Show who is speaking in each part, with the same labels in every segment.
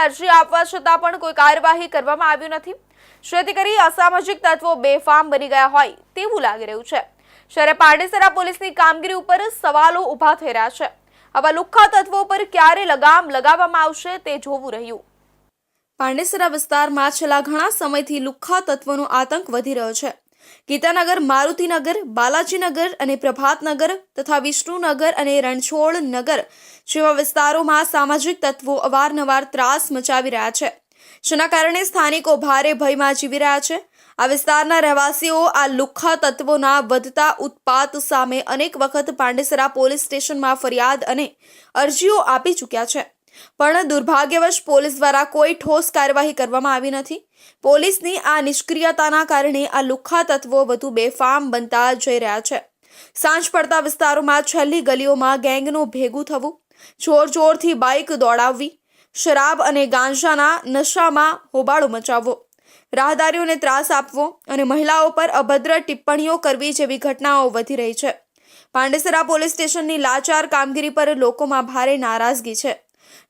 Speaker 1: અરજી આપવા છતાં પણ કોઈ કાર્યવાહી કરવામાં આવ્યું નથી, જેથી કરી અસામાજિક તત્વો બેફામ બની ગયા હોય તેવું લાગી રહ્યું છે। જ્યારે પાંડેસરા પોલીસની કામગીરી ઉપર સવાલો ઊભા થઈ રહ્યા છે। આવા લુખ્ખા તત્વો પર ક્યારે લગામ લગાવવામાં આવશે તે જોવું રહ્યું। પાંડેસરા વિસ્તારમાં છેલ્લા ઘણા સમયથી લુખ્ખા તત્વોનો આતંક વધી રહ્યો છે। ગીતાનગર, મારુતિનગર, બાલાજીનગર અને પ્રભાતનગર તથા વિષ્ણુનગર અને રણછોડનગર જેવા વિસ્તારોમાં સામાજિક તત્વો અવારનવાર ત્રાસ મચાવી રહ્યા છે, જેના કારણે સ્થાનિકો ભારે ભયમાં જીવી રહ્યા છે। આ વિસ્તારના રહેવાસીઓ આ લુખ્ખા તત્વોના વધતા ઉત્પાત સામે અનેક વખત પાંડેસરા પોલીસ સ્ટેશનમાં ફરિયાદ અને અરજીઓ આપી ચૂક્યા છે, પણ દુર્ભાગ્યવશ પોલીસ દ્વારા કોઈ ઠોસ કાર્યવાહી કરવામાં આવી નથી। પોલીસની આ નિષ્ક્રિયતાના કારણે આ લુખ્ખા તત્વો વધુ બેફામ બનતા જઈ રહ્યા છે। સાંજ પડતા વિસ્તારોમાં છેલ્લી ગલીઓમાં ગેંગનું ભેગું થવું, જોરથી બાઇક દોડાવવી, શરાબ અને ગાંજાના નશામાં હોબાળો મચાવવો, રાહદારીઓને ત્રાસ આપવો અને મહિલાઓ પર અભદ્ર ટિપ્પણીઓ કરવી જેવી ઘટનાઓ વધી રહી છે। પાંડેસરા પોલીસ સ્ટેશનની લાચાર કામગીરી પર લોકોમાં ભારે નારાજગી છે।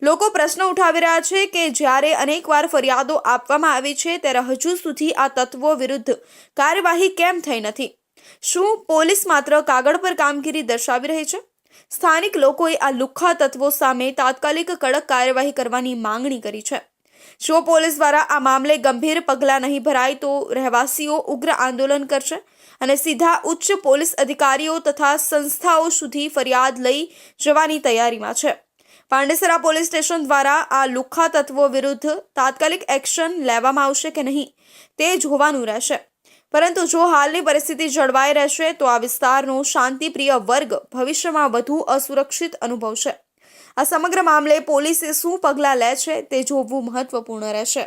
Speaker 1: લોકો પ્રશ્ન ઉઠાવી રહ્યા છે કે જ્યારે અનેકવાર ફરિયાદો આપવામાં આવી છે ત્યારે હજુ સુધી આ તત્વો વિરુદ્ધ કાર્યવાહી કેમ થઈ નથી? શું પોલીસ માત્ર કાગળ પર કામગીરી દર્શાવી રહી છે? સ્થાનિક લોકોએ આ લુખ્ખા તત્વો સામે તાત્કાલિક કડક કાર્યવાહી કરવાની માંગણી કરી છે। જો પોલીસ દ્વારા આ મામલે ગંભીર પગલાં નહીં ભરાય તો રહેવાસીઓ ઉગ્ર આંદોલન કરશે અને સીધા ઉચ્ચ પોલીસ અધિકારીઓ તથા સંસ્થાઓ સુધી ફરિયાદ લઈ જવાની તૈયારીમાં છે। પાંડેસરા પોલીસ સ્ટેશન દ્વારા આ લુખ્ખા તત્વો વિરુદ્ધ તાત્કાલિક એક્શન લેવામાં આવશે કે નહીં તે જોવાનું રહેશે, પરંતુ જો હાલની પરિસ્થિતિ જળવાઈ રહેશે તો આ વિસ્તારનો શાંતિપ્રિય વર્ગ ભવિષ્યમાં વધુ અસુરક્ષિત અનુભવશે। આ સમગ્ર મામલે પોલીસે શું પગલાં લે છે તે જોવું મહત્વપૂર્ણ રહેશે।